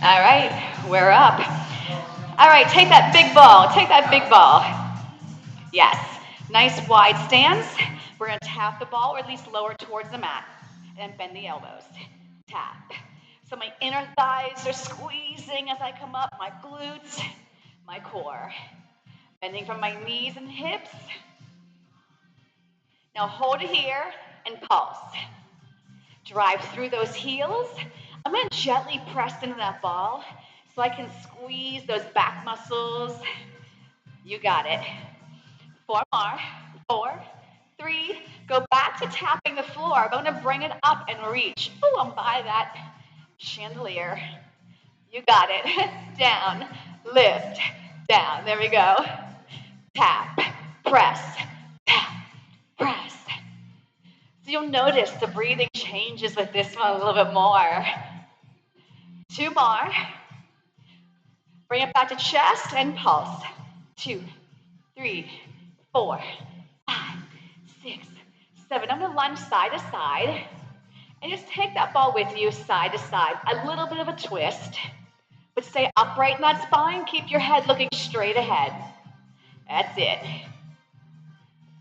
All right, we're up. All right, take that big ball. Take that big ball. Yes. Nice wide stance. We're going to tap the ball, or at least lower towards the mat, and then bend the elbows. Tap. So my inner thighs are squeezing as I come up, my glutes, my core. Bending from my knees and hips. Now hold it here and pulse. Drive through those heels. I'm going to gently press into that ball so I can squeeze those back muscles. You got it. 4 more. 4, 3. Go back to tapping the floor. I'm going to bring it up and reach. Oh, I'm by that chandelier. You got it. Down, lift, down. There we go. Tap, press, tap, press. So you'll notice the breathing changes with this one a little bit more. 2 more. Bring it back to chest and pulse. 2, 3, 4, 5, 6, 7. I'm going to lunge side to side. And just take that ball with you side to side. A little bit of a twist. But stay upright in that spine. Keep your head looking straight ahead. That's it.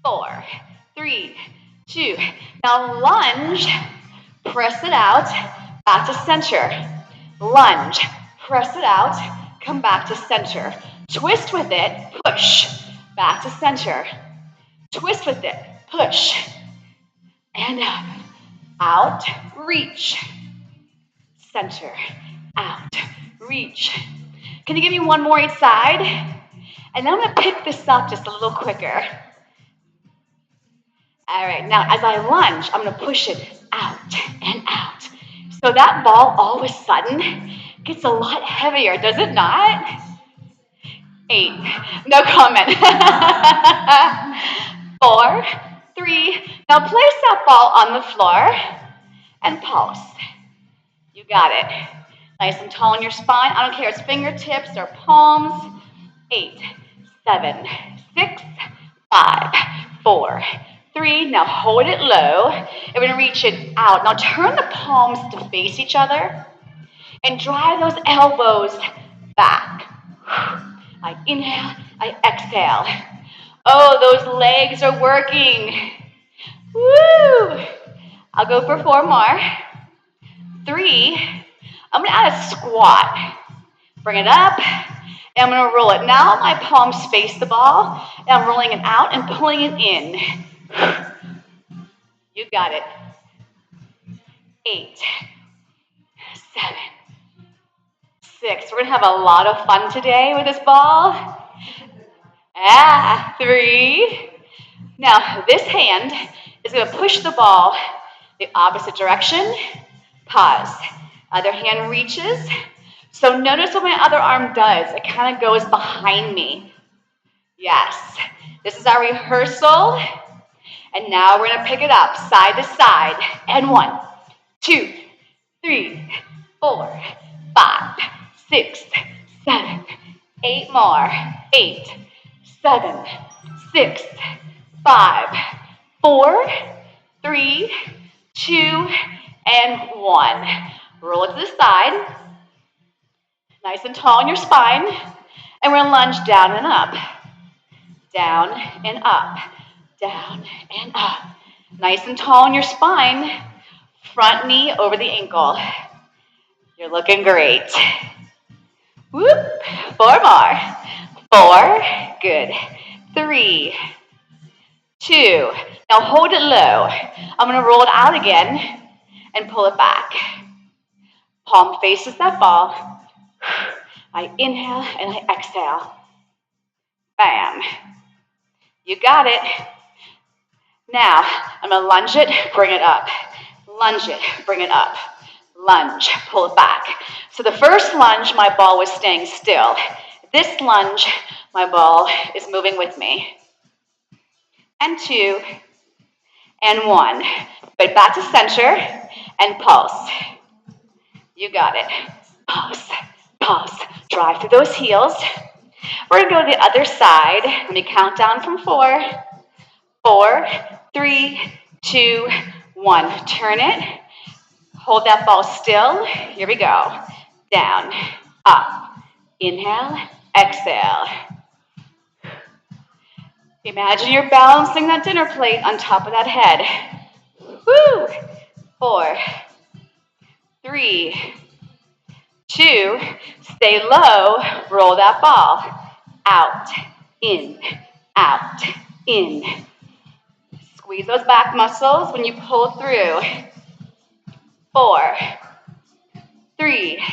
4, 3, 2. Now lunge. Press it out. Back to center. Lunge. Press it out. Come back to center. Twist with it. Push. Back to center. Twist with it. Push. And up. Out. Reach. Center. Out. Reach. Can you give me one more each side? And then I'm going to pick this up just a little quicker. All right, now as I lunge, I'm going to push it out and out. So that ball all of a sudden gets a lot heavier, does it not? 8, no comment. 4, 3, now place that ball on the floor and pulse. You got it. Nice and tall in your spine. I don't care if it's fingertips or palms. 8, 7, 6, 5, 4, 3. Now hold it low. And we're going to reach it out. Now turn the palms to face each other and drive those elbows back. I inhale, I exhale. Oh, those legs are working. Woo! I'll go for 4 more. 3. I'm going to add a squat. Bring it up, and I'm going to roll it. Now my palms face the ball, and I'm rolling it out and pulling it in. You got it. 8, 7, 6. We're going to have a lot of fun today with this ball. 3. Now, this hand is going to push the ball the opposite direction. Pause. Other hand reaches. So notice what my other arm does. It kind of goes behind me. Yes. This is our rehearsal. And now we're going to pick it up side to side. And 1, 2, 3, 4, 5, 6, 7, 8 more. 8, 7, 6, 5, 4, 3, 2, and 1. Roll it to the side. Nice and tall in your spine. And we're going to lunge down and up. Down and up. Down and up. Nice and tall in your spine. Front knee over the ankle. You're looking great. Whoop. 4 more. 4. Good. 3, 2. Now hold it low. I'm going to roll it out again and pull it back. Palm faces that ball. I inhale and I exhale. Bam. You got it. Now, I'm going to lunge it, bring it up. Lunge it, bring it up. Lunge, pull it back. So the first lunge, my ball was staying still. This lunge, my ball is moving with me. And 2, and 1. But back to center and pulse. You got it. Pulse, pulse. Drive through those heels. We're going to go to the other side. Let me count down from 4. 4, 3, 2, 1. Turn it. Hold that ball still. Here we go. down, up. Inhale, exhale. Imagine you're balancing that dinner plate on top of that head. Woo! 4, 3, 2, stay low, roll that ball. Out, in, out, in. Squeeze those back muscles when you pull through. 4, 3,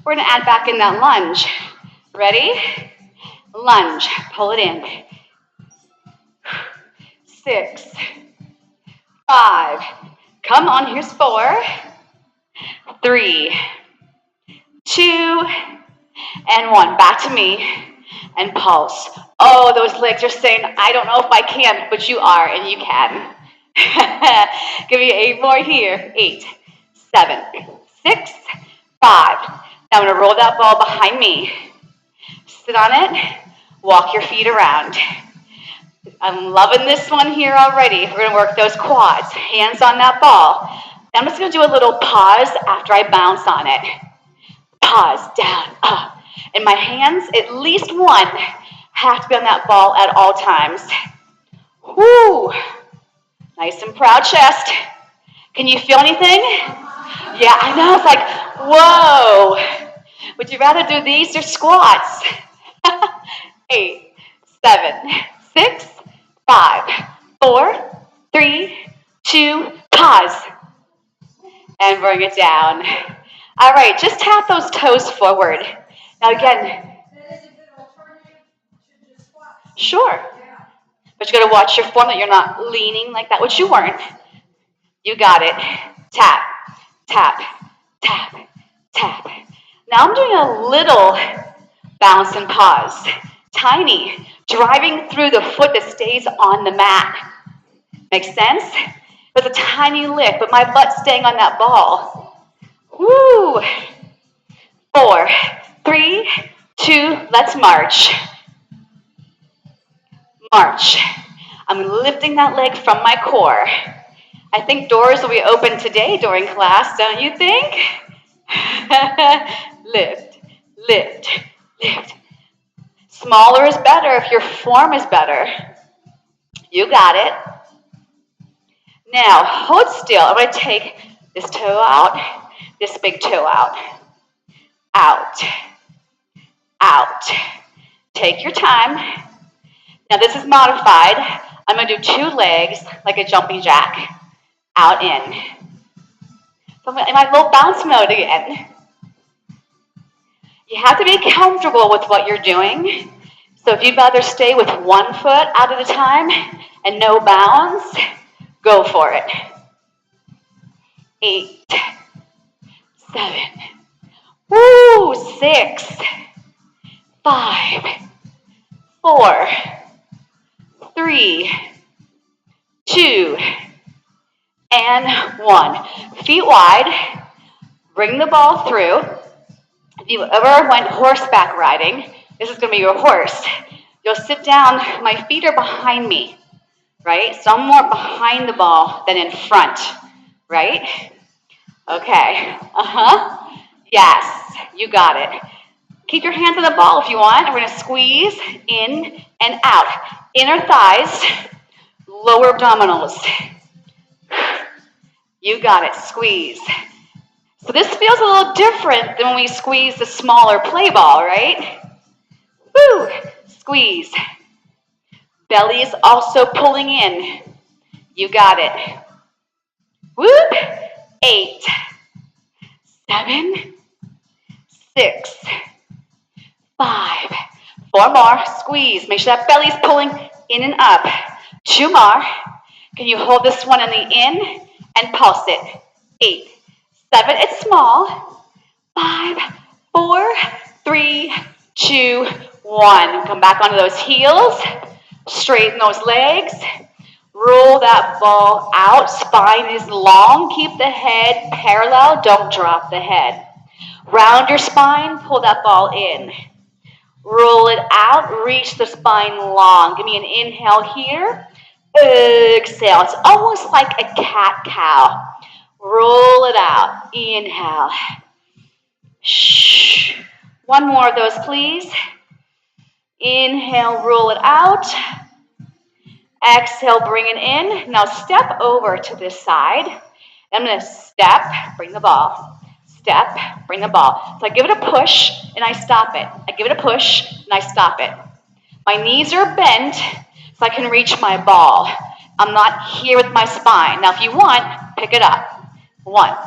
we're gonna add back in that lunge. Ready? Lunge, pull it in. 6, 5, come on, here's 4, 3, 2, and 1. Back to me, and pulse. Oh, those legs are saying, I don't know if I can, but you are, and you can. Give me 8 more here. 8, 7, 6, 5. Now I'm gonna roll that ball behind me. Sit on it, walk your feet around. I'm loving this one here already. We're gonna work those quads, hands on that ball. I'm just gonna do a little pause after I bounce on it. Pause, down, up. And my hands, at least one, have to be on that ball at all times. Woo! Nice and proud chest. Can you feel anything? Yeah, I know, it's like, whoa. Would you rather do these or squats? 8, 7, 6, 5, 4, 3, 2, pause. And bring it down. All right, just tap those toes forward. Now again. Sure. But you got to watch your form that you're not leaning like that, which you weren't. You got it. Tap, tap, tap, tap. Now I'm doing a little bounce and pause. Tiny, driving through the foot that stays on the mat. Makes sense? It's a tiny lift, but my butt's staying on that ball. Woo! 4, 3, 2, let's march. March. I'm lifting that leg from my core. I think doors will be open today during class, don't you think? Lift, lift, lift. Smaller is better if your form is better. You got it. Now, hold still. I'm going to take this toe out, this big toe out. Out, out. Take your time. Now, this is modified. I'm going to do 2 legs like a jumping jack. Out, in. So I'm in my little bounce mode again. You have to be comfortable with what you're doing. So if you'd rather stay with 1 foot out at a time and no bounce, go for it. 8, 7, woo, 6, 5, 4, 3, 2, and 1. Feet wide, bring the ball through. If you ever went horseback riding, this is going to be your horse. You'll sit down, my feet are behind me, right? So I'm more behind the ball than in front, right? Okay, yes, you got it. Keep your hands on the ball if you want. We're going to squeeze in and out. Inner thighs, lower abdominals. You got it, squeeze. So this feels a little different than when we squeeze the smaller play ball, right? Woo, squeeze. Belly is also pulling in. You got it. Whoop, 8, 7, 6, 5, 4 more, squeeze. Make sure that belly's pulling in and up. 2 more. Can you hold this one in the in and pulse it? 8, 7, it's small. 5, 4, 3, 2, 1. Come back onto those heels. Straighten those legs. Roll that ball out. Spine is long. Keep the head parallel. Don't drop the head. Round your spine. Pull that ball in. Roll it out. Reach the spine long. Give me an inhale here. Exhale. It's almost like a cat-cow. Roll it out. Inhale. Shh. One more of those, please. Inhale, roll it out. Exhale, bring it in. Now step over to this side. I'm going to step, bring the ball. Step, bring the ball. So I give it a push, and I stop it. I give it a push, and I stop it. My knees are bent, so I can reach my ball. I'm not here with my spine. Now, if you want, pick it up. 1,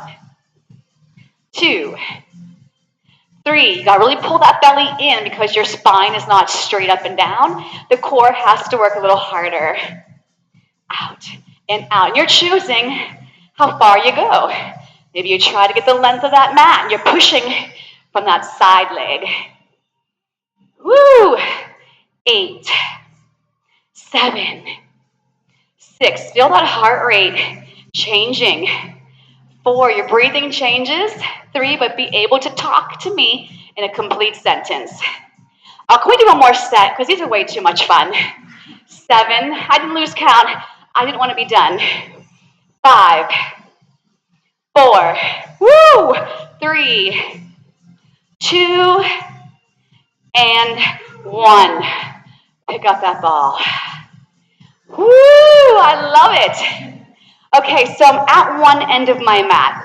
2, 3. You got to really pull that belly in because your spine is not straight up and down. The core has to work a little harder. Out and out. And you're choosing how far you go. Maybe you try to get the length of that mat and you're pushing from that side leg. Woo! 8, 7, 6. Feel that heart rate changing. 4, your breathing changes. 3, but be able to talk to me in a complete sentence. Can we do one more set? Because these are way too much fun. 7, I didn't lose count. I didn't want to be done. 5, 4, woo! 3, 2, and 1. Pick up that ball. Woo! I love it. Okay, so I'm at one end of my mat.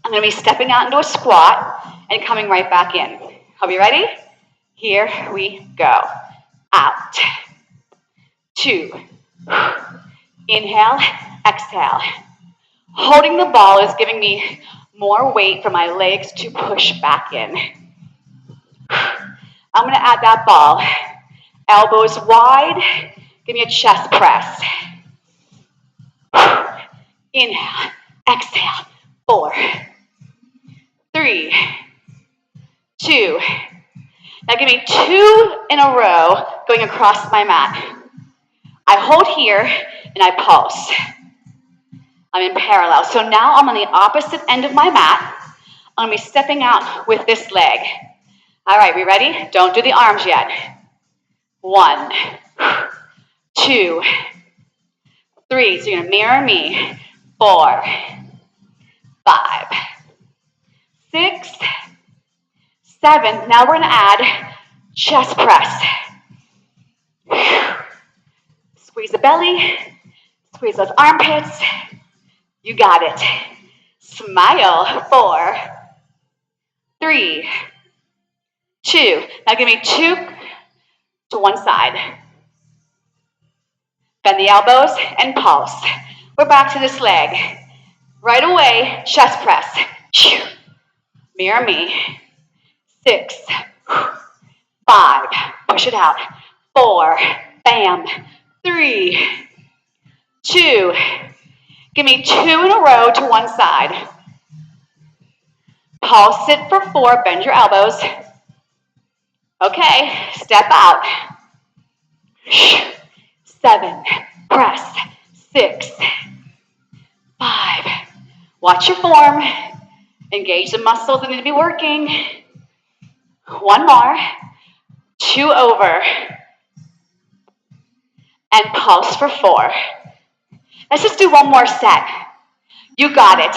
I'm going to be stepping out into a squat and coming right back in. Are we ready? Here we go. Out. 2. Inhale, exhale. Holding the ball is giving me more weight for my legs to push back in. I'm going to add that ball. Elbows wide. Give me a chest press. Inhale, exhale. 4, 3, 2. Now give me 2 in a row going across my mat. I hold here and I pulse. I'm in parallel. So now I'm on the opposite end of my mat. I'm going to be stepping out with this leg. All right, we ready? Don't do the arms yet. 1, 2, 3. So you're going to mirror me. 4, 5, 6, 7. Now we're going to add chest press. Squeeze the belly. Squeeze those armpits. You got it. Smile. 4, 3, 2. Now give me 2 to one side. Bend the elbows and pulse. We're back to this leg. Right away, chest press. Mirror me. 6, 5. Push it out. 4. Bam. 3, 2. Give me 2 in a row to one side. Pulse it for 4. Bend your elbows. Okay, step out. 7. Press. 6, 5. Watch your form. Engage the muscles that need to be working. 1 more. 2 over. And pulse for 4. Let's just do one more set. You got it.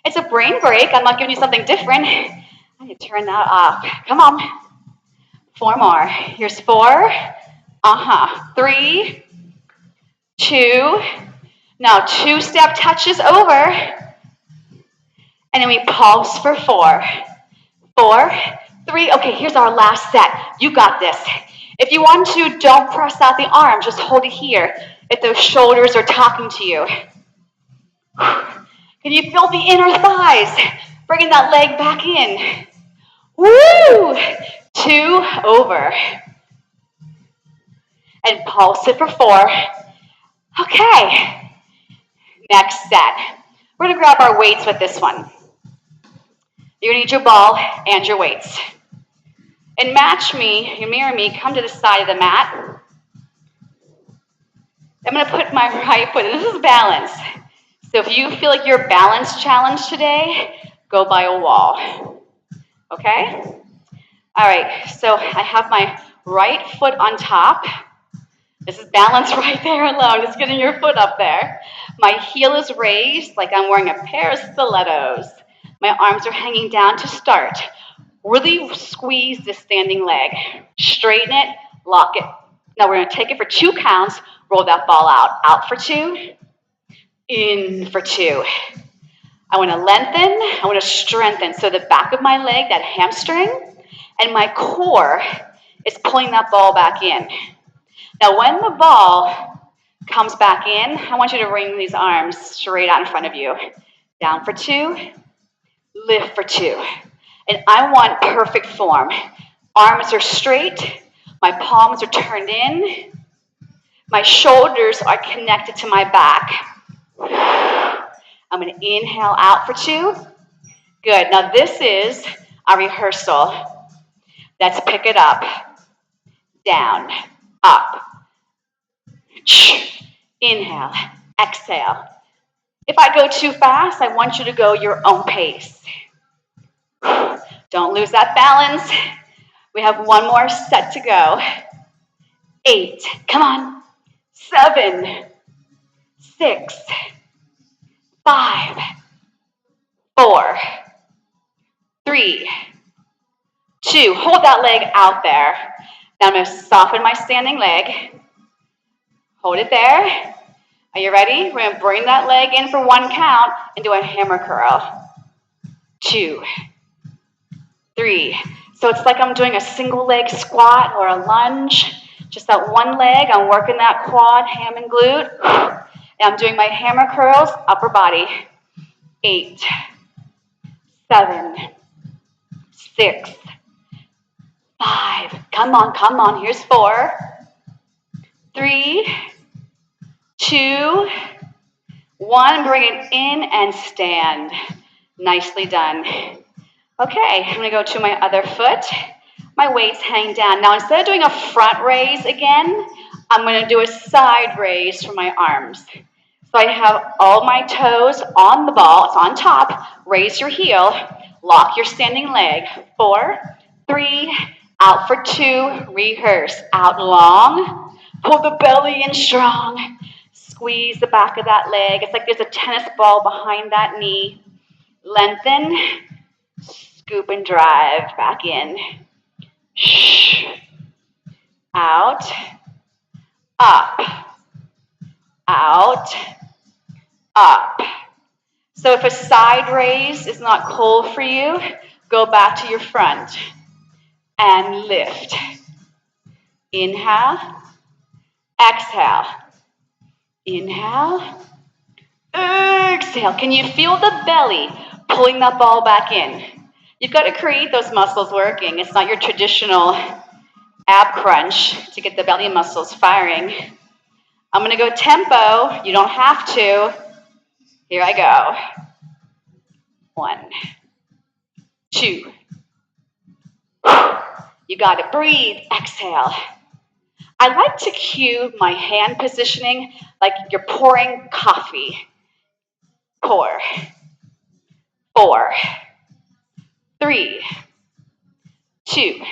It's a brain break. I'm not giving you something different. I need to turn that off. Come on. 4 more. Here's 4. 3, 2. Now 2 step touches over. And then we pulse for 4. 4, 3. Okay, here's our last set. You got this. If you want to, don't press out the arms. Just hold it here if those shoulders are talking to you. Can you feel the inner thighs? Bringing that leg back in. Woo! 2 over. And pulse it for 4. Okay. Next set. We're going to grab our weights with this one. You're going to need your ball and your weights. And match me, you mirror me, come to the side of the mat. I'm going to put my right foot, this is balance. So if you feel like you're balance challenged today, go by a wall. Okay? All right, so I have my right foot on top. This is balance right there alone, just getting your foot up there. My heel is raised like I'm wearing a pair of stilettos. My arms are hanging down to start. Really squeeze the standing leg. Straighten it, lock it. Now we're going to take it for 2 counts, roll that ball out. Out for 2, in for 2. I want to lengthen, I want to strengthen. So the back of my leg, that hamstring, and my core is pulling that ball back in. Now when the ball comes back in, I want you to bring these arms straight out in front of you. Down for 2, lift for 2. And I want perfect form. Arms are straight, my palms are turned in, my shoulders are connected to my back. I'm going to inhale out for 2. Good. Now this is our rehearsal. Let's pick it up. Down, up. Inhale, exhale. If I go too fast, I want you to go your own pace. Don't lose that balance. We have one more set to go. 8, come on. 7, 6, 5, 4, 3, 2. Hold that leg out there. Now I'm going to soften my standing leg. Hold it there. Are you ready? We're going to bring that leg in for 1 count and do a hammer curl. 2, 3. So it's like I'm doing a single leg squat or a lunge. Just that one leg, I'm working that quad, ham, and glute. And I'm doing my hammer curls, upper body. 8, 7, 6, 5. Come on. Here's 4, 3, 2, 1. Bring it in and stand. Nicely done. Okay, I'm going to go to my other foot. My weight's hang down. Now, instead of doing a front raise again, I'm going to do a side raise for my arms. So I have all my toes on the ball. It's on top. Raise your heel. Lock your standing leg. 4, 3, out for 2. Rehearse. Out long. Pull the belly in strong. Squeeze the back of that leg. It's like there's a tennis ball behind that knee. Lengthen. Scoop and drive back in. Out, up, out, up. So if a side raise is not cold for you, go back to your front and lift. Inhale, exhale. Inhale, exhale. Can you feel the belly pulling that ball back in? You've got to create those muscles working. It's not your traditional ab crunch to get the belly muscles firing. I'm going to go tempo. You don't have to. Here I go. 1, 2. You got it. Breathe. Exhale. I like to cue my hand positioning like you're pouring coffee. Pour. 4, 3, 2.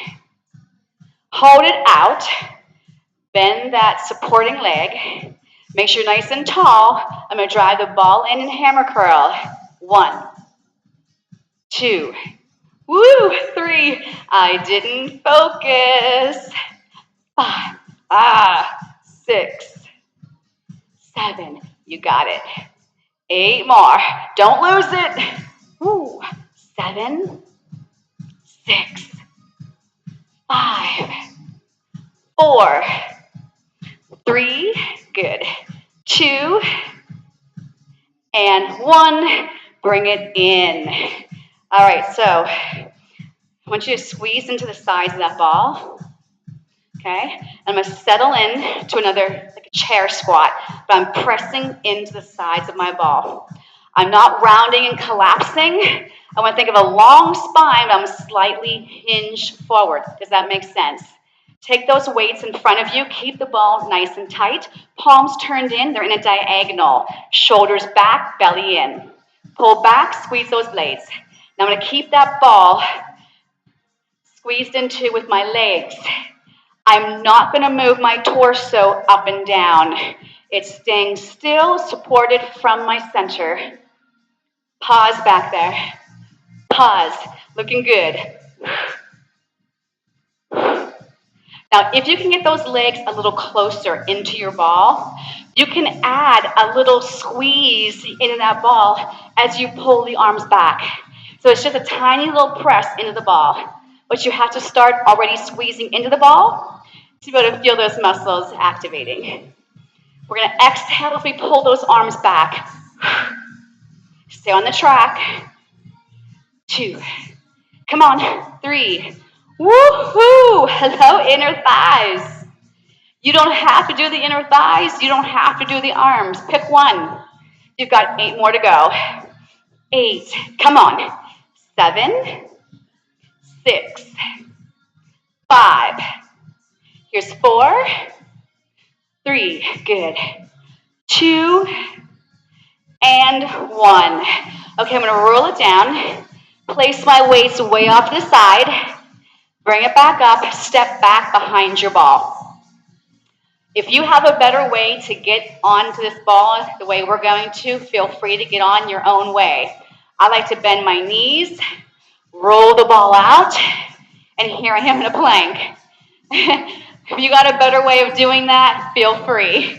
Hold it out. Bend that supporting leg. Make sure you're nice and tall. I'm going to drive the ball in and hammer curl. 1, 2. Woo! 3. I didn't focus. 5. 6. 7. You got it. 8 more. Don't lose it. Woo. 7. 6. 5. 4. 3. Good. 2. And 1. Bring it in. All right, so I want you to squeeze into the sides of that ball. Okay? I'm going to settle in to another, like a chair squat, but I'm pressing into the sides of my ball. I'm not rounding and collapsing. I want to think of a long spine, but I'm slightly hinged forward. Does that make sense? Take those weights in front of you. Keep the ball nice and tight. Palms turned in. They're in a diagonal. Shoulders back, belly in. Pull back, squeeze those blades. Now I'm going to keep that ball squeezed into with my legs. I'm not going to move my torso up and down. It's staying still, supported from my center. Pause back there. Pause. Looking good. Now, if you can get those legs a little closer into your ball, you can add a little squeeze into that ball as you pull the arms back. So it's just a tiny little press into the ball, but you have to start already squeezing into the ball to be able to feel those muscles activating. We're going to exhale as we pull those arms back. Stay on the track. 2. Come on. 3. Woohoo! Hello, inner thighs. You don't have to do the inner thighs. You don't have to do the arms. Pick one. You've got 8 more to go. 8. Come on. 7. 6. 5. Here's 4. 3. Good. 2. And 1. Okay, I'm going to roll it down. Place my weights way off to the side. Bring it back up. Step back behind your ball. If you have a better way to get onto this ball the way we're going to, feel free to get on your own way. I like to bend my knees, roll the ball out, and here I am in a plank. If you got a better way of doing that, feel free.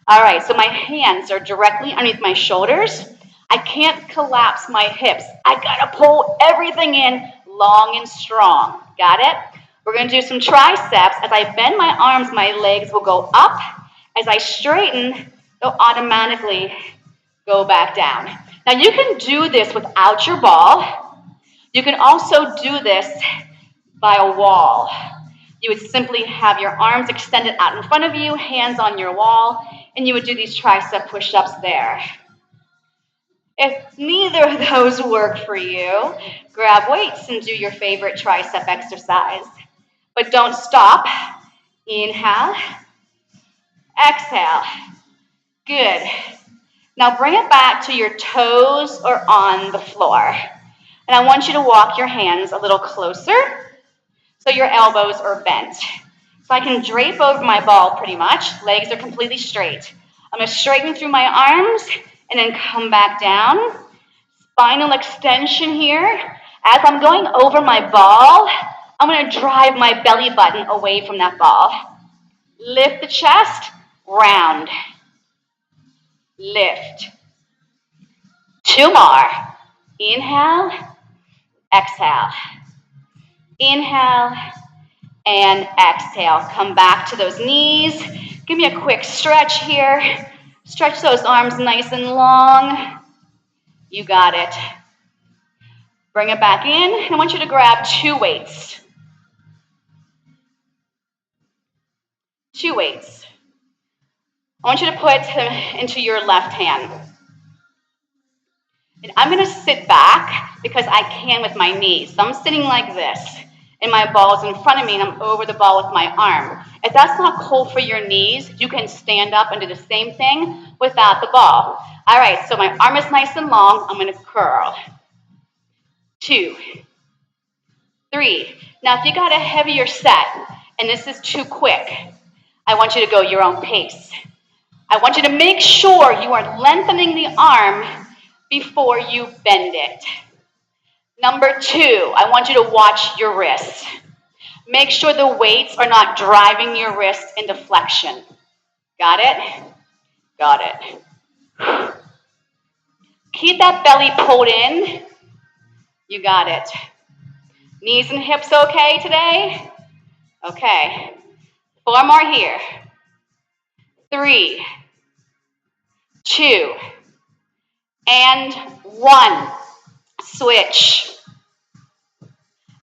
All right, so my hands are directly underneath my shoulders. I can't collapse my hips. I gotta pull everything in long and strong. Got it? We're gonna do some triceps. As I bend my arms, my legs will go up. As I straighten, they'll automatically go back down. Now you can do this without your ball. You can also do this by a wall. You would simply have your arms extended out in front of you, hands on your wall, and you would do these tricep push-ups there. If neither of those work for you, grab weights and do your favorite tricep exercise. But don't stop. Inhale. Exhale. Good. Now bring it back to your toes or on the floor. And I want you to walk your hands a little closer so your elbows are bent. So I can drape over my ball pretty much. Legs are completely straight. I'm going to straighten through my arms and then come back down. Spinal extension here. As I'm going over my ball, I'm going to drive my belly button away from that ball. Lift the chest, round. Lift. 2 more. Inhale, exhale. Inhale and exhale. Come back to those knees. Give me a quick stretch here. Stretch those arms nice and long. You got it. Bring it back in. I want you to grab 2 weights. 2 weights. I want you to put them into your left hand. And I'm going to sit back because I can with my knees. So I'm sitting like this, and my ball's in front of me, and I'm over the ball with my arm. If that's not cool for your knees, you can stand up and do the same thing without the ball. All right, so my arm is nice and long. I'm going to curl. 2, 3. Now, if you got a heavier set, and this is too quick, I want you to go your own pace. I want you to make sure you are lengthening the arm before you bend it. Number 2, I want you to watch your wrists. Make sure the weights are not driving your wrists into flexion. Got it? Got it. Keep that belly pulled in. You got it. Knees and hips okay today? Okay. 4 more here. 3, 2, and 1. Switch.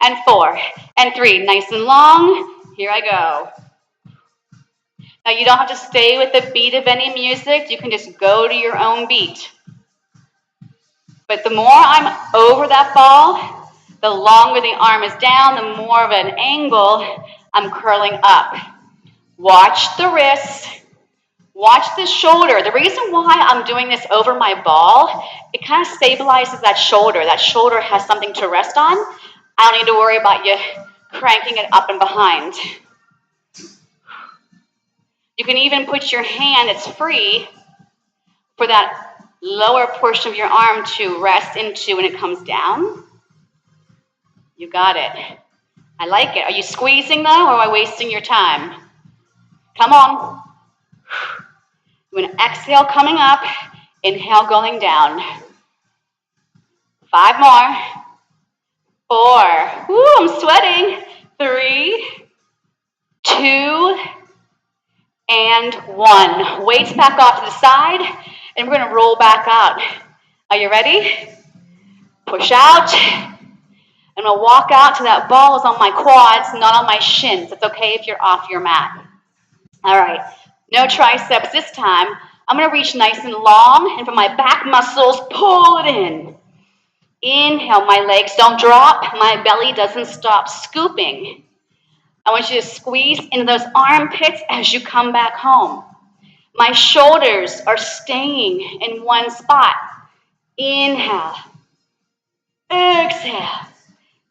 And 4, and 3. Nice and long. Here I go. Now you don't have to stay with the beat of any music. You can just go to your own beat. But the more I'm over that ball, the longer the arm is down, the more of an angle I'm curling up. Watch the wrist. Watch the shoulder. The reason why I'm doing this over my ball, it kind of stabilizes that shoulder. That shoulder has something to rest on. I don't need to worry about you cranking it up and behind. You can even put your hand, it's free, for that lower portion of your arm to rest into when it comes down. You got it. I like it. Are you squeezing though, or am I wasting your time? Come on. You want to exhale coming up, inhale going down. 5 more. 4. Woo, I'm sweating. 3, 2, and 1. Weights back off to the side, and we're going to roll back out. Are you ready? Push out. I'm going to walk out till that ball is on my quads, not on my shins. It's okay if you're off your mat. All right, no triceps this time. I'm going to reach nice and long, and from my back muscles, pull it in. Inhale, my legs don't drop, my belly doesn't stop scooping. I want you to squeeze into those armpits as you come back home. My shoulders are staying in one spot. Inhale, exhale.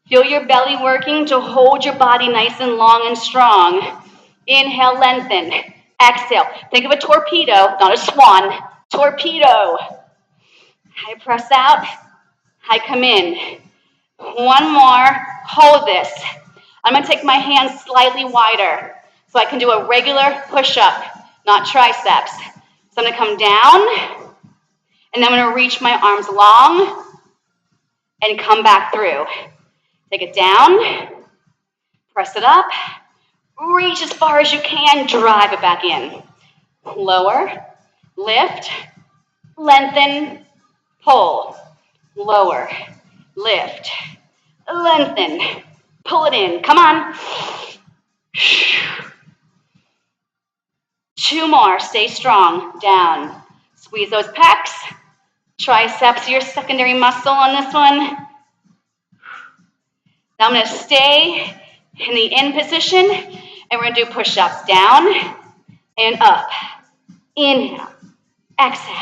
Feel your belly working to hold your body nice and long and strong. Inhale, lengthen. Exhale. Think of a torpedo, not a swan. Torpedo. I press out. I come in. 1 more. Hold this. I'm going to take my hands slightly wider so I can do a regular push-up, not triceps. So I'm going to come down, and then I'm going to reach my arms long and come back through. Take it down, press it up, reach as far as you can, drive it back in. Lower, lift, lengthen, pull. Lower, lift, lengthen, pull it in. Come on. 2 more. Stay strong. Down. Squeeze those pecs. Triceps, your secondary muscle on this one. Now I'm going to stay in the in position, and we're going to do push-ups. Down and up. Inhale. Exhale.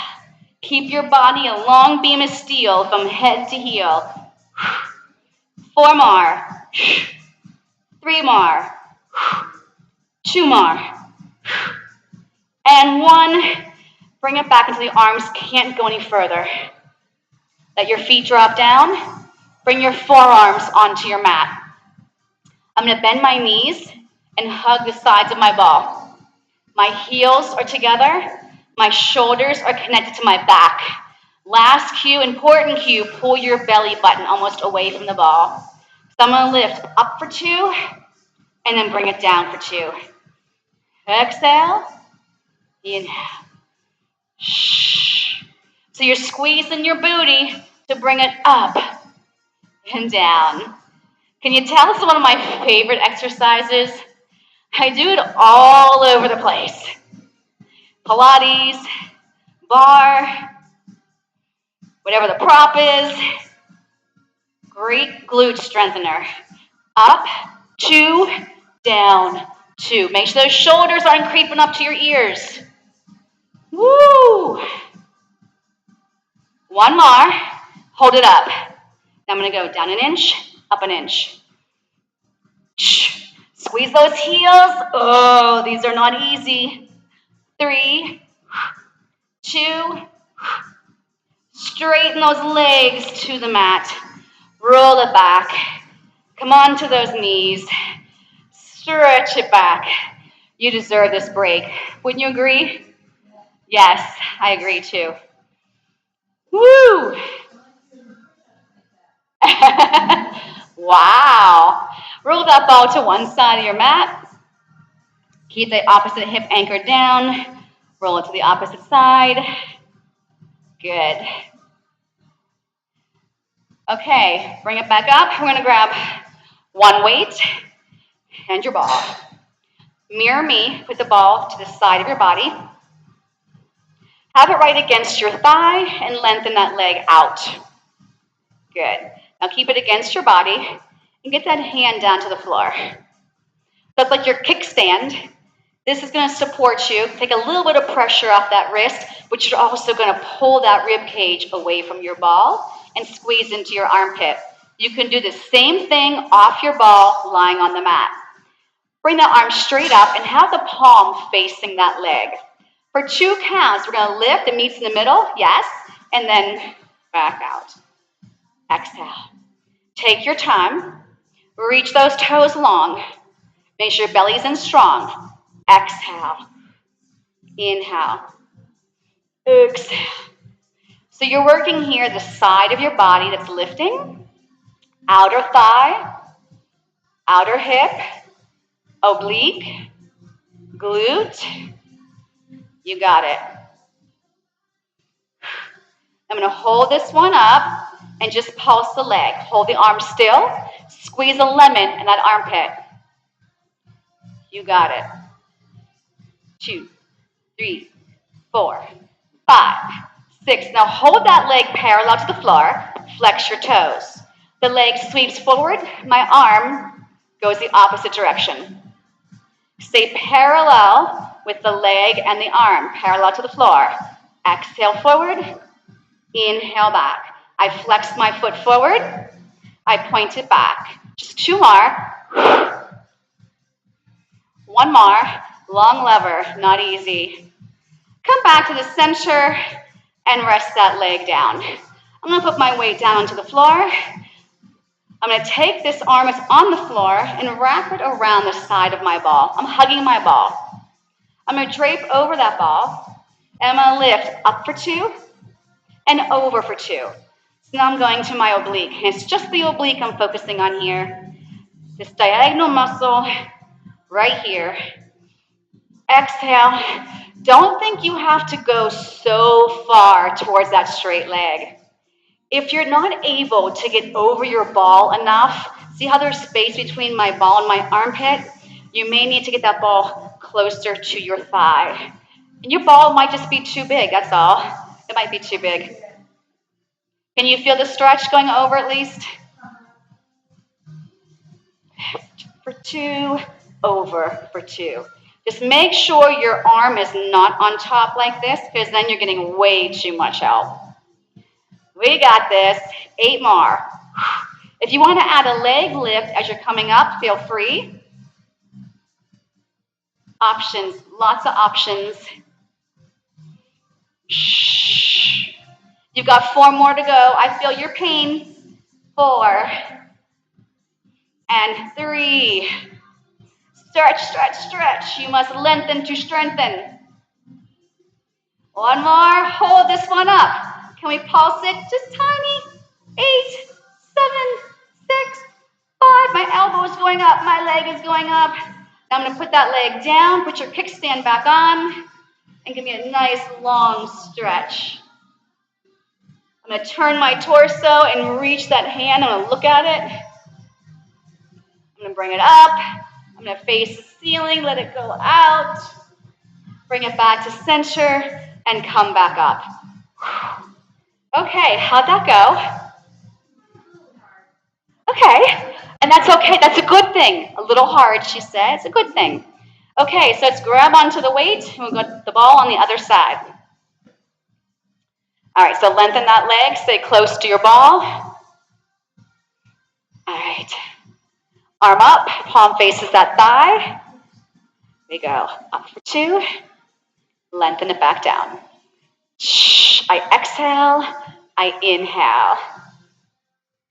Keep your body a long beam of steel from head to heel. 4 more. 3 more. 2 more. And 1. Bring it back until the arms can't go any further. Let your feet drop down. Bring your forearms onto your mat. I'm going to bend my knees and hug the sides of my ball. My heels are together. My shoulders are connected to my back. Last cue, important cue, pull your belly button almost away from the ball. So I'm going to lift up for 2 and then bring it down for 2. Exhale. Inhale. Shh. So you're squeezing your booty to bring it up and down. Can you tell it's one of my favorite exercises? I do it all over the place. Pilates, bar, whatever the prop is. Great glute strengthener. Up, 2, down, 2. Make sure those shoulders aren't creeping up to your ears. Woo! 1 more. Hold it up. Now I'm going to go down an inch, up an inch. Squeeze those heels. Oh, these are not easy. 3, 2. Straighten those legs to the mat. Roll it back. Come on to those knees. Stretch it back. You deserve this break. Wouldn't you agree? Yes, I agree too. Woo! Wow. Roll that ball to one side of your mat. Keep the opposite hip anchored down. Roll it to the opposite side. Good. Okay, bring it back up. We're going to grab 1 weight and your ball. Mirror me, put the ball to the side of your body. Have it right against your thigh and lengthen that leg out. Good. Now keep it against your body and get that hand down to the floor. That's like your kickstand. This is going to support you. Take a little bit of pressure off that wrist, but you're also going to pull that rib cage away from your ball and squeeze into your armpit. You can do the same thing off your ball lying on the mat. Bring that arm straight up and have the palm facing that leg. For 2 counts, we're going to lift. It meets in the middle, yes, and then back out. Exhale. Take your time. Reach those toes long. Make sure your belly's in strong. Exhale. Inhale. Exhale. So you're working here the side of your body that's lifting. Outer thigh, outer hip, oblique, glute. You got it. I'm going to hold this one up and just pulse the leg. Hold the arm still. Squeeze a lemon in that armpit. You got it. 2, 3, 4, 5, 6. Now hold that leg parallel to the floor. Flex your toes. The leg sweeps forward. My arm goes the opposite direction. Stay parallel with the leg and the arm, parallel to the floor. Exhale forward. Inhale back. I flex my foot forward. I point it back. Just 2 more. 1 more. Long lever, not easy. Come back to the center and rest that leg down. I'm going to put my weight down onto the floor. I'm going to take this arm that's on the floor and wrap it around the side of my ball. I'm hugging my ball. I'm going to drape over that ball, and I'm going to lift up for 2 and over for 2. So now I'm going to my oblique, and it's just the oblique I'm focusing on here. This diagonal muscle right here. Exhale. Don't think you have to go so far towards that straight leg. If you're not able to get over your ball enough, see how there's space between my ball and my armpit? You may need to get that ball closer to your thigh. And your ball might just be too big, that's all. It might be too big. Can you feel the stretch going over at least? For 2, over for 2. Just make sure your arm is not on top like this, because then you're getting way too much help. We got this. 8 more. If you want to add a leg lift as you're coming up, feel free. Options, lots of options. Shh. You've got 4 more to go. I feel your pain. 4 and 3. Stretch, stretch, stretch. You must lengthen to strengthen. 1 more. Hold this one up. Can we pulse it? Just tiny. 8, 7, 6, 5. My elbow is going up. My leg is going up. Now I'm going to put that leg down. Put your kickstand back on. And give me a nice long stretch. I'm going to turn my torso and reach that hand. I'm going to look at it. I'm going to bring it up. I'm going to face the ceiling. Let it go out. Bring it back to center. And come back up. Okay, how'd that go? Okay, and that's okay. That's a good thing. A little hard, she said. It's a good thing. Okay, so let's grab onto the weight, and we'll go the ball on the other side. All right, so lengthen that leg. Stay close to your ball. All right. Arm up. Palm faces that thigh. There we go. Up for 2. Lengthen it back down. Shh. I exhale. I inhale.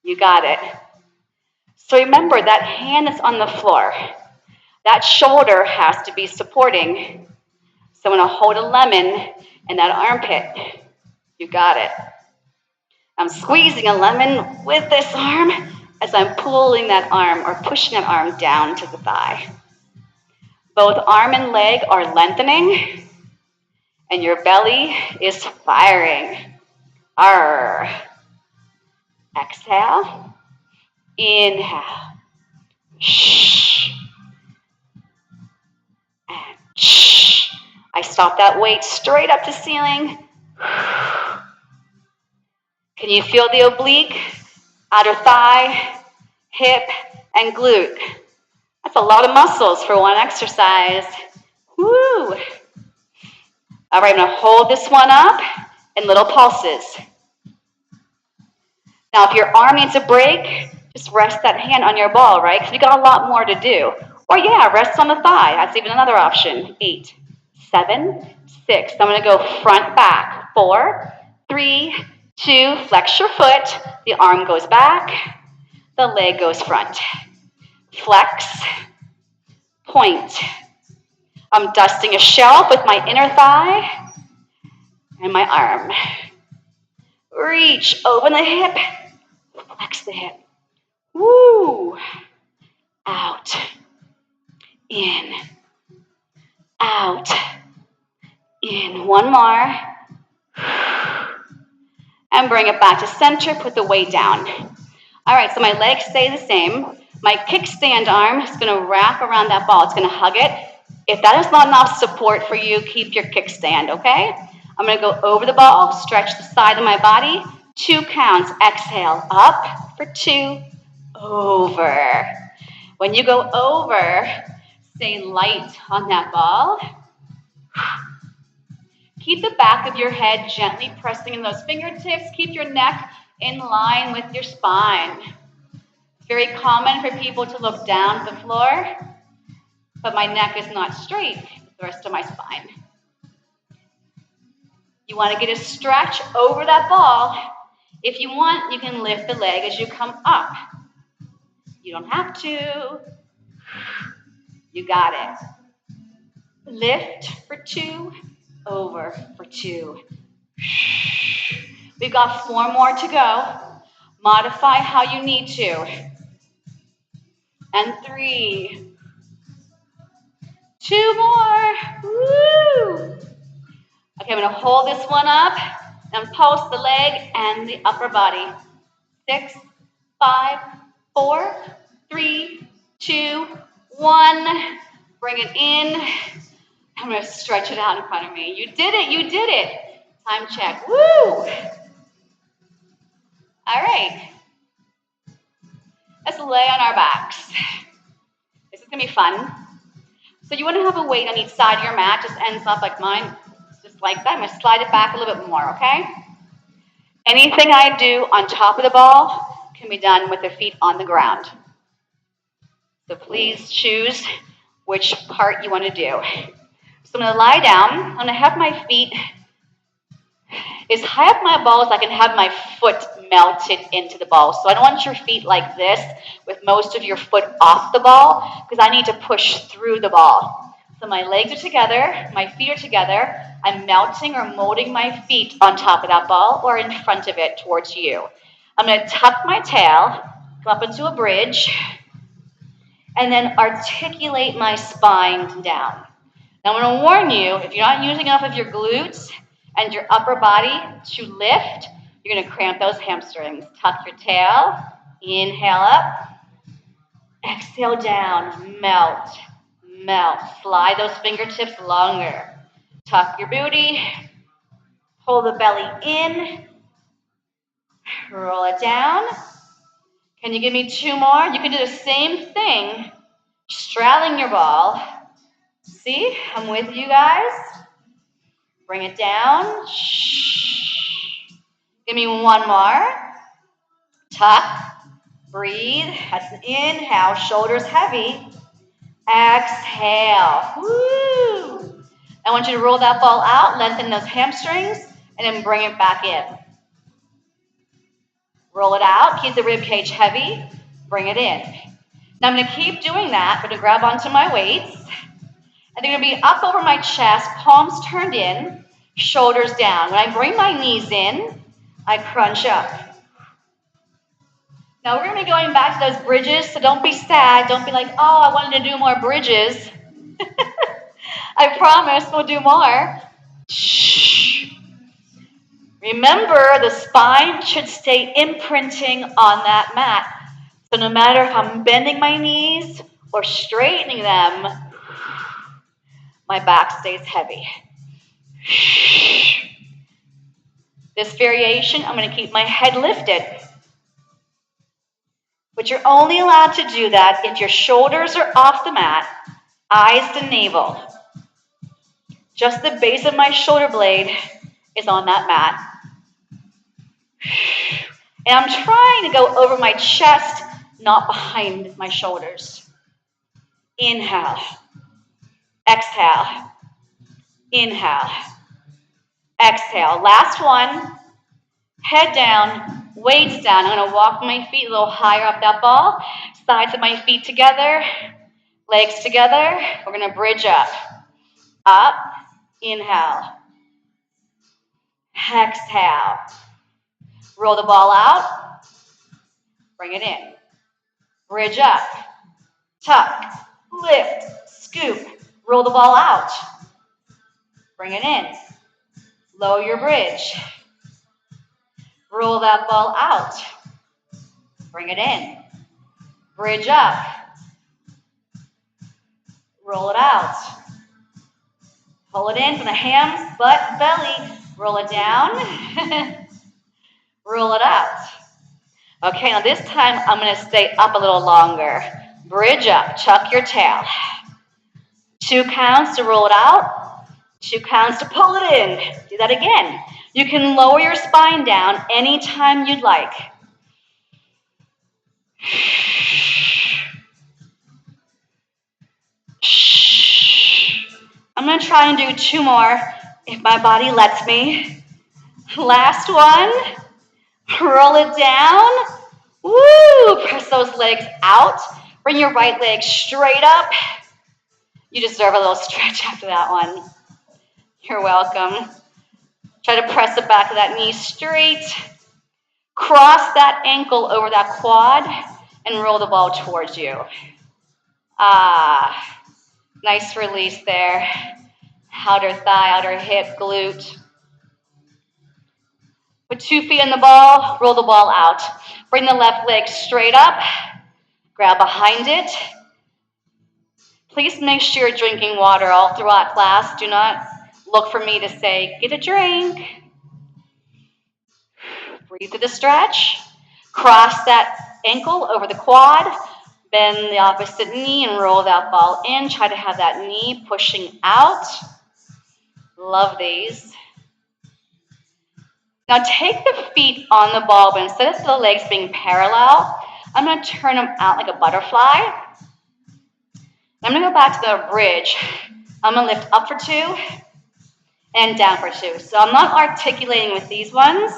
You got it. So remember that hand that's on the floor. That shoulder has to be supporting. So I'm going to hold a lemon in that armpit. You got it. I'm squeezing a lemon with this arm as I'm pulling that arm or pushing that arm down to the thigh. Both arm and leg are lengthening, and your belly is firing. Arr. Exhale. Inhale. Shh. And shh. I stop that weight straight up to ceiling. Can you feel the oblique, outer thigh, hip, and glute? That's a lot of muscles for one exercise. Woo! All right, I'm going to hold this one up in little pulses. Now, if your arm needs a break, just rest that hand on your ball, right? Because you got a lot more to do. Or yeah, rest on the thigh. That's even another option. 8, 7, 6. I'm going to go front, back. 4, 3, 2. Flex your foot. The arm goes back. The leg goes front. flex, point. I'm dusting a shelf with my inner thigh and my arm. Reach, open the hip, flex the hip. Woo! Out, in, out, in. One more. And bring it back to center, put the weight down. All right, so my legs stay the same. My kickstand arm is gonna wrap around that ball. It's gonna hug it. If that is not enough support for you, keep your kickstand, okay? I'm gonna go over the ball, stretch the side of my body. 2 counts, exhale, up for 2, over. When you go over, stay light on that ball. Keep the back of your head gently pressing in those fingertips. Keep your neck in line with your spine. It's very common for people to look down at the floor, but my neck is not straight with the rest of my spine. You want to get a stretch over that ball. If you want, you can lift the leg as you come up. You don't have to. You got it. Lift for 2, over for 2. We've got 4 more to go. Modify how you need to. And 3. 2 more. Woo! Okay, I'm going to hold this one up and pulse the leg and the upper body. 6, 5, 4, 3, 2, 1. Bring it in. I'm going to stretch it out in front of me. You did it, you did it. Time check. Woo! All right. Let's lay on our backs. This is going to be fun. So you want to have a weight on each side of your mat. Just ends up like mine. Just like that. I'm going to slide it back a little bit more, okay? Anything I do on top of the ball can be done with the feet on the ground. So please choose which part you want to do. So I'm going to lie down. I'm going to have my feet as high up my ball as I can have my foot melted into the ball. So I don't want your feet like this with most of your foot off the ball because I need to push through the ball. So my legs are together, my feet are together. I'm melting or molding my feet on top of that ball or in front of it towards you. I'm going to tuck my tail, come up into a bridge, and then articulate my spine down. Now I'm going to warn you, if you're not using enough of your glutes and your upper body to lift, you're going to cramp those hamstrings. Tuck your tail, inhale up, exhale down, melt, melt. Slide those fingertips longer. Tuck your booty, pull the belly in, roll it down. Can you give me 2 more? You can do the same thing, straddling your ball. See, I'm with you guys. Bring it down. Give me 1 more. Tuck. Breathe. That's an inhale. Shoulders heavy. Exhale. Woo! I want you to roll that ball out, lengthen those hamstrings, and then bring it back in. Roll it out. Keep the rib cage heavy. Bring it in. Now I'm going to keep doing that. I'm going to grab onto my weights. And they're going to be up over my chest, palms turned in, shoulders down. When I bring my knees in, I crunch up. Now we're going to be going back to those bridges, so don't be sad. Don't be like, oh, I wanted to do more bridges. I promise we'll do more. Shh. Remember, the spine should stay imprinting on that mat. So no matter if I'm bending my knees or straightening them, my back stays heavy. This variation, I'm going to keep my head lifted. But you're only allowed to do that if your shoulders are off the mat, eyes to navel. Just the base of my shoulder blade is on that mat. And I'm trying to go over my chest, not behind my shoulders. Inhale. Exhale. Inhale. Exhale. Last one. Head down. Weights down. I'm gonna walk my feet a little higher up that ball. Sides of my feet together, legs together. We're gonna bridge up. Up, inhale. Exhale. Roll the ball out. Bring it in. Bridge up. Tuck, lift, scoop. Roll the ball out. Bring it in. Lower your bridge. Roll that ball out. Bring it in. Bridge up. Roll it out. Pull it in from the hams, butt, belly. Roll it down. Roll it out. Okay, now this time I'm going to stay up a little longer. Bridge up. Tuck your tail. 2 counts to roll it out. 2 counts to pull it in. Do that again. You can lower your spine down anytime you'd like. I'm going to try and do 2 more if my body lets me. Last one. Roll it down. Woo! Press those legs out. Bring your right leg straight up. You deserve a little stretch after that one. You're welcome. Try to press the back of that knee straight. Cross that ankle over that quad and roll the ball towards you. Nice release there. Outer thigh, outer hip, glute. Put 2 feet in the ball, roll the ball out. Bring the left leg straight up. Grab behind it. Please make sure you're drinking water all throughout class. Do not look for me to say, get a drink. Breathe through the stretch. Cross that ankle over the quad. Bend the opposite knee and roll that ball in. Try to have that knee pushing out. Love these. Now take the feet on the ball, but instead of the legs being parallel, I'm going to turn them out like a butterfly. I'm going to go back to the bridge. I'm going to lift up for 2 and down for 2. So I'm not articulating with these ones.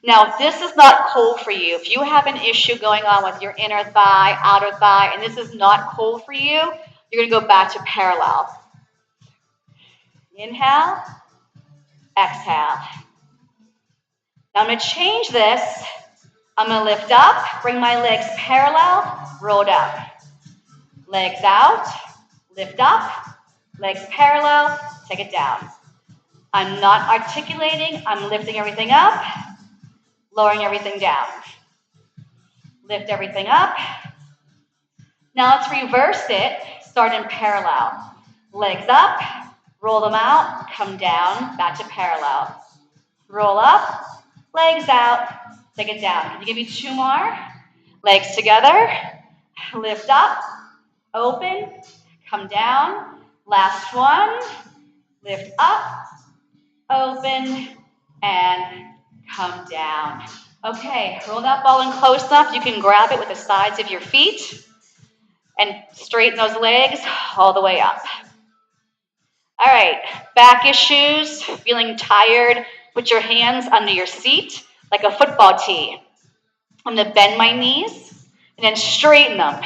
Now, if this is not cold for you, if you have an issue going on with your inner thigh, outer thigh, and this is not cold for you, you're going to go back to parallel. Inhale, exhale. Now I'm going to change this. I'm going to lift up, bring my legs parallel, roll up. Legs out, lift up, legs parallel, take it down. I'm not articulating, I'm lifting everything up, lowering everything down. Lift everything up. Now let's reverse it, start in parallel. Legs up, roll them out, come down, back to parallel. Roll up, legs out, take it down. Can you give me 2 more? Legs together, lift up, open, come down. Last one, lift up, open, and come down. Okay, roll that ball in close enough. You can grab it with the sides of your feet and straighten those legs all the way up. All right, back issues, feeling tired, put your hands under your seat like a football tee. I'm going to bend my knees and then straighten them.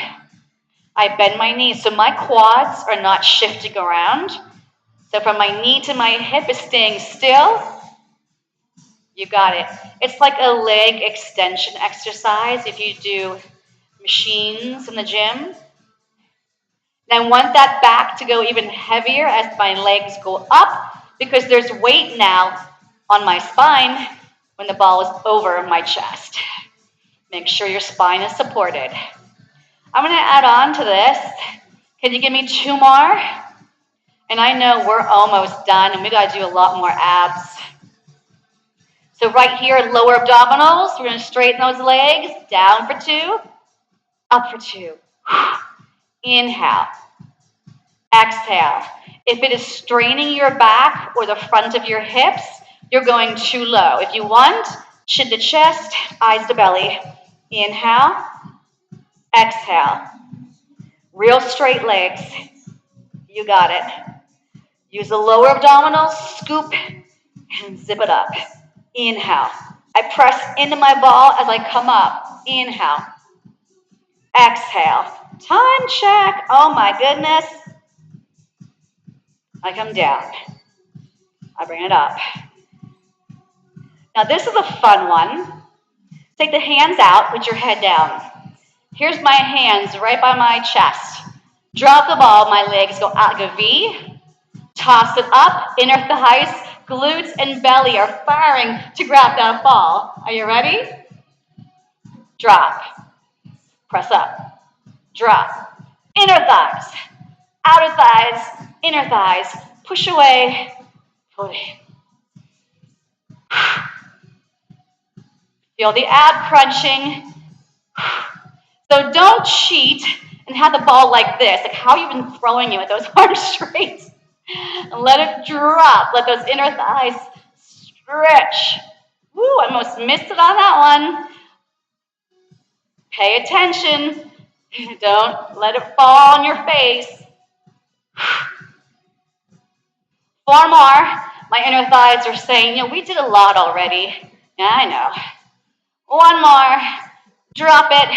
I bend my knees so my quads are not shifting around. So from my knee to my hip is staying still. You got it. It's like a leg extension exercise if you do machines in the gym. And I want that back to go even heavier as my legs go up because there's weight now on my spine when the ball is over my chest. Make sure your spine is supported. I'm going to add on to this. Can you give me 2 more? And I know we're almost done and we got to do a lot more abs. So right here, lower abdominals. We're going to straighten those legs. Down for 2. Up for 2. Inhale. Exhale. If it is straining your back or the front of your hips, you're going too low. If you want, chin to chest, eyes to belly. Inhale. Exhale. Real straight legs. You got it. Use the lower abdominals, scoop, and zip it up. Inhale. I press into my ball as I come up. Inhale. Exhale. Time check. Oh my goodness. I come down. I bring it up. Now this is a fun one. Take the hands out, put your head down. Here's my hands right by my chest. Drop the ball, my legs go out like a V. Toss it up, inner thighs, glutes, and belly are firing to grab that ball. Are you ready? Drop. Press up. Drop. Inner thighs. Outer thighs. Inner thighs. Push away. Pull in. Feel the ab crunching. So don't cheat and have the ball like this. Like how have you been throwing it with those arms straight? And let it drop. Let those inner thighs stretch. Woo, I almost missed it on that one. Pay attention. Don't let it fall on your face. 4 more. My inner thighs are saying, we did a lot already. Yeah, I know. 1 more. Drop it.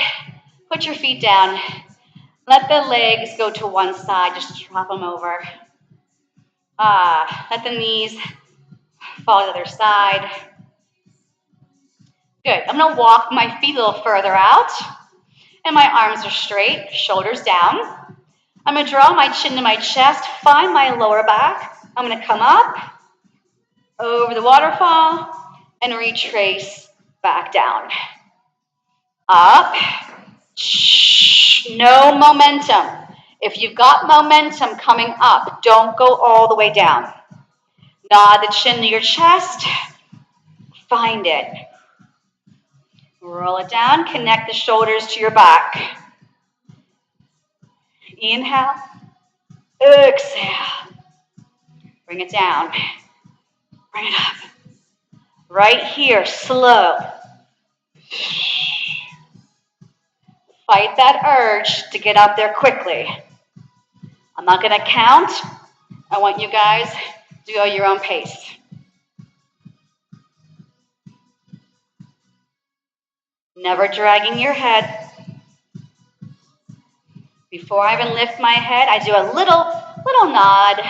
Put your feet down. Let the legs go to one side. Just drop them over. Let the knees fall to the other side. Good. I'm going to walk my feet a little further out. And my arms are straight, shoulders down. I'm going to draw my chin to my chest, find my lower back. I'm going to come up, over the waterfall, and retrace back down. Up. No momentum. If you've got momentum coming up, don't go all the way down. Nod the chin to your chest. Find it. Roll it down. Connect the shoulders to your back. Inhale. Exhale. Bring it down. Bring it up. Right here, slow. Fight that urge to get up there quickly. I'm not going to count. I want you guys to go your own pace. Never dragging your head. Before I even lift my head, I do a little nod.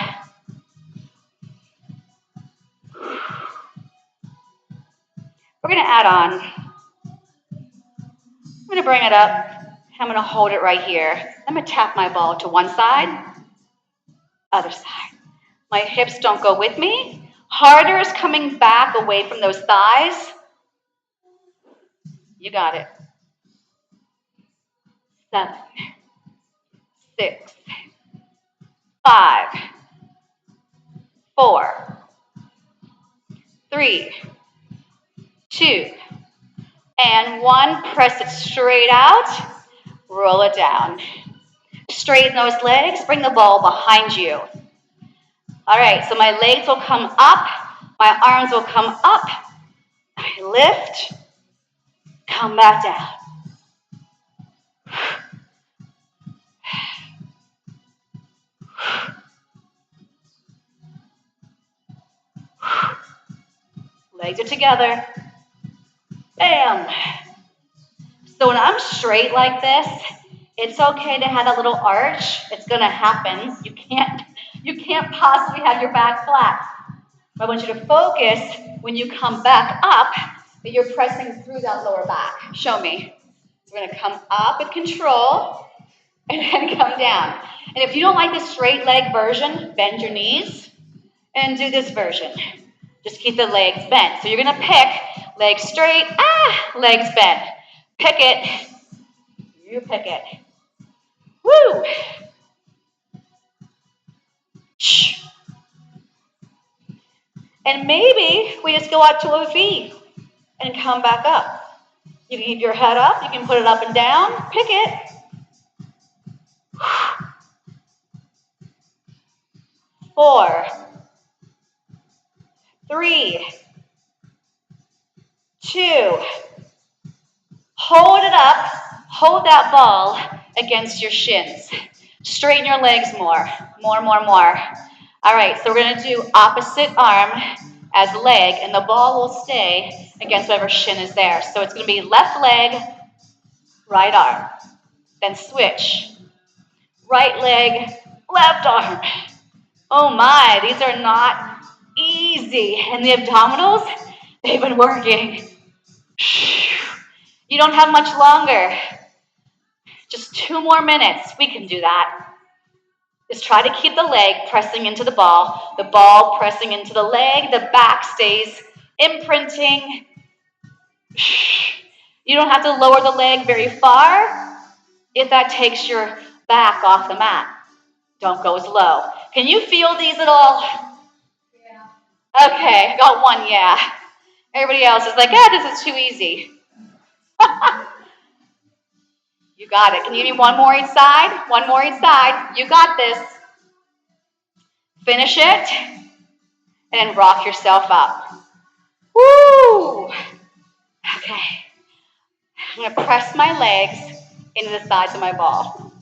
We're going to add on. I'm going to bring it up. I'm going to hold it right here. I'm going to tap my ball to one side, other side. My hips don't go with me. Harder is coming back away from those thighs. You got it. 7, 6, 5, 4, 3, 2, and 1. Press it straight out. Roll it down. Straighten those legs. Bring the ball behind you. All right, so my legs will come up. My arms will come up. I lift. Come back down. Legs are together. Bam. So when I'm straight like this, it's okay to have a little arch. It's going to happen. You can't possibly have your back flat. I want you to focus when you come back up that you're pressing through that lower back. Show me. So we're going to come up with control and then come down. And if you don't like the straight leg version, bend your knees and do this version. Just keep the legs bent. So you're going to pick legs straight, legs bent. Pick it. You pick it. Woo! And maybe we just go out to a V and come back up. You can keep your head up. You can put it up and down. Pick it. 4, 3, 2. Hold it up. Hold that ball against your shins. Straighten your legs more. More. All right, so we're going to do opposite arm. as leg, and the ball will stay against whatever shin is there. So it's going to be left leg, right arm. Then switch. Right leg, left arm. Oh my, these are not easy. And the abdominals, they've been working. You don't have much longer. Just 2 more minutes. We can do that. Just try to keep the leg pressing into the ball pressing into the leg, the back stays imprinting. You don't have to lower the leg very far if that takes your back off the mat. Don't go as low. Can you feel these at all? Yeah. Okay, got one, yeah. Everybody else is like, this is too easy. You got it. Can you give me one more each side? One more each side. You got this. Finish it. And then rock yourself up. Woo! Okay. I'm going to press my legs into the sides of my ball.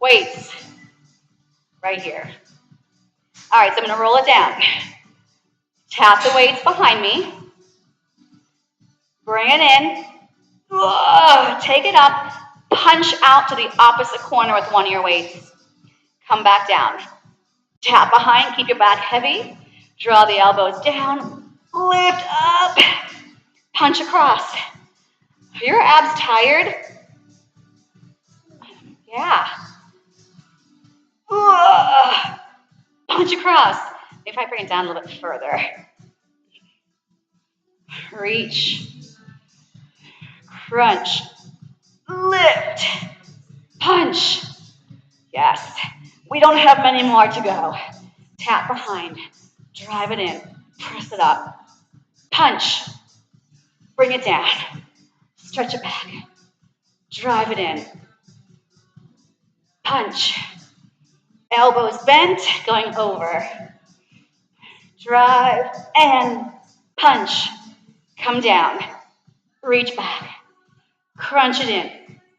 Weights. Right here. All right, so I'm going to roll it down. Tap the weights behind me. Bring it in. Take it up. Punch out to the opposite corner with one of your weights. Come back down. Tap behind. Keep your back heavy. Draw the elbows down. Lift up. Punch across. Are your abs tired? Yeah. Punch across. Maybe if I bring it down a little bit further. Reach. Crunch. Lift. Punch. Yes. We don't have many more to go. Tap behind. Drive it in. Press it up. Punch. Bring it down. Stretch it back. Drive it in. Punch. Elbows bent, going over. Drive and punch. Come down. Reach back. Crunch it in.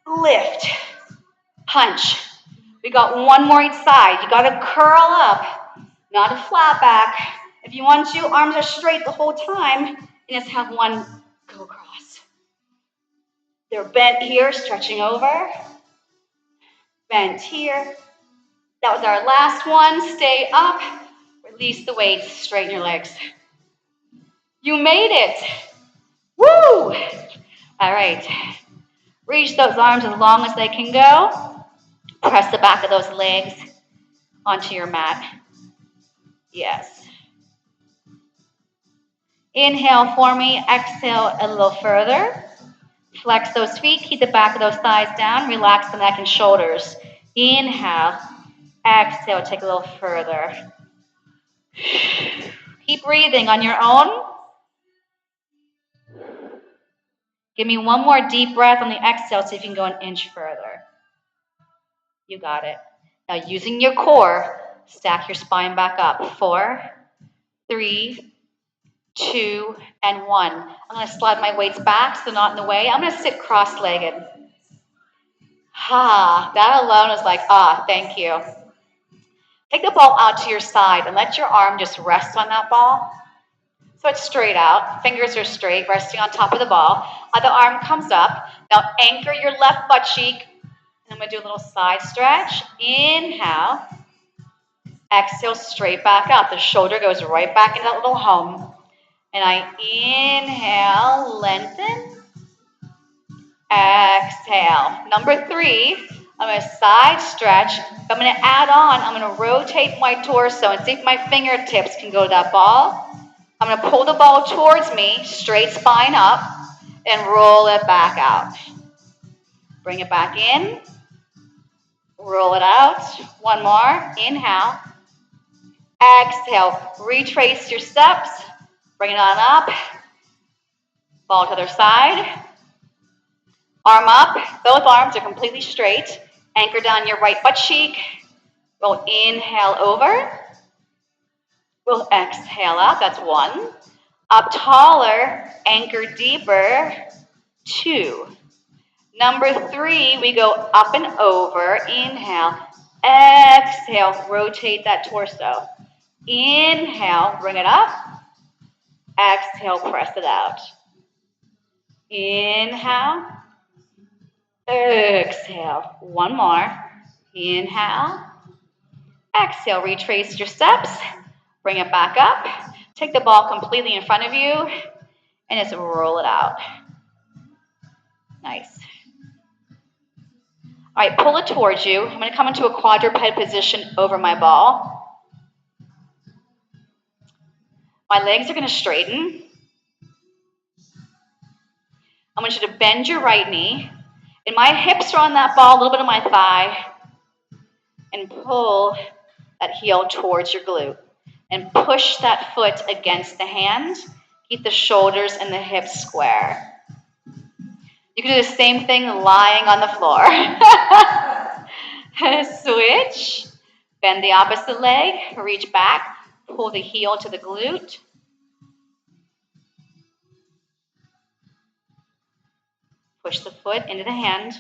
Lift. Punch. We got one more each side. You got to curl up, not a flat back. If you want to, arms are straight the whole time, and just have one go across. They're bent here, stretching over. Bent here. That was our last one. Stay up. Release the weights. Straighten your legs. You made it. Woo! All right. Reach those arms as long as they can go. Press the back of those legs onto your mat. Yes. Inhale for me. Exhale a little further. Flex those feet. Keep the back of those thighs down. Relax the neck and shoulders. Inhale. Exhale. Take a little further. Keep breathing on your own. Give me one more deep breath on the exhale so you can go an inch further. You got it. Now using your core, stack your spine back up. 4, 3, 2, and 1. I'm going to slide my weights back so they're not in the way. I'm going to sit cross-legged. That alone is like, thank you. Take the ball out to your side and let your arm just rest on that ball. So it's straight out. Fingers are straight, resting on top of the ball. Other arm comes up. Now anchor your left butt cheek. And I'm going to do a little side stretch. Inhale. Exhale, straight back up. The shoulder goes right back into that little home. And I inhale, lengthen. Exhale. Number 3, I'm going to side stretch. I'm going to add on. I'm going to rotate my torso and see if my fingertips can go to that ball. I'm going to pull the ball towards me, straight spine up, and roll it back out. Bring it back in. Roll it out. One more. Inhale. Exhale. Retrace your steps. Bring it on up. Ball to the other side. Arm up. Both arms are completely straight. Anchor down your right butt cheek. We'll inhale over. We'll exhale up. That's 1. Up taller. Anchor deeper. 2. Number 3, we go up and over. Inhale. Exhale, rotate that torso. Inhale, bring it up. Exhale, press it out. Inhale. Exhale. One more. Inhale. Exhale, retrace your steps. Bring it back up. Take the ball completely in front of you and just roll it out. Nice. All right, pull it towards you. I'm going to come into a quadruped position over my ball. My legs are going to straighten. I want you to bend your right knee. And my hips are on that ball, a little bit of my thigh. And pull that heel towards your glute. And push that foot against the hand. Keep the shoulders and the hips square. You can do the same thing lying on the floor. Switch. Bend the opposite leg. Reach back. Pull the heel to the glute. Push the foot into the hand.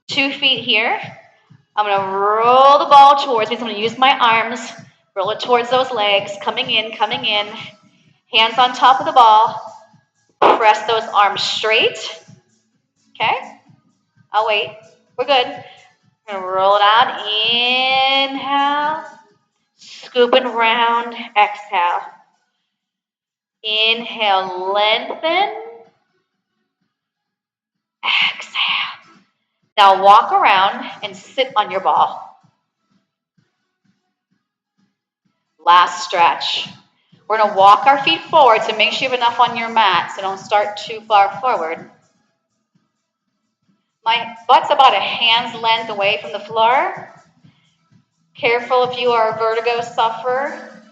2 feet here. I'm going to roll the ball towards me. So I'm going to use my arms. Roll it towards those legs. Coming in, coming in. Hands on top of the ball. Press those arms straight. Okay? I'll wait. We're good. I'm going to roll it out. Inhale. Scoop and round. Exhale. Inhale. Lengthen. Exhale. Now walk around and sit on your ball. Last stretch. We're going to walk our feet forward, so make sure you have enough on your mat, so don't start too far forward. My butt's about a hand's length away from the floor. Careful if you are a vertigo sufferer.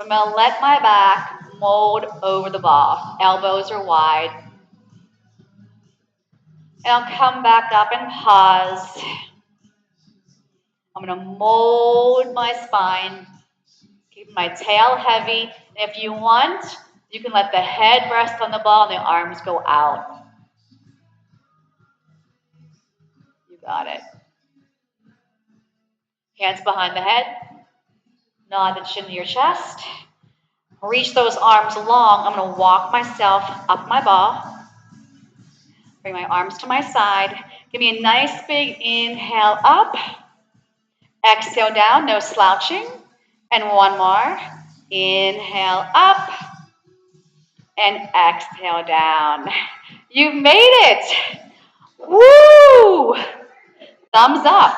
I'm going to let my back mold over the ball. Elbows are wide. And I'll come back up and pause. I'm going to mold my spine. Keep my tail heavy. If you want, you can let the head rest on the ball and the arms go out. You got it. Hands behind the head. Nod the chin to your chest. Reach those arms long. I'm going to walk myself up my ball. Bring my arms to my side. Give me a nice big inhale up. Exhale down, no slouching. And one more. Inhale up. And exhale down. You've made it. Woo! Thumbs up.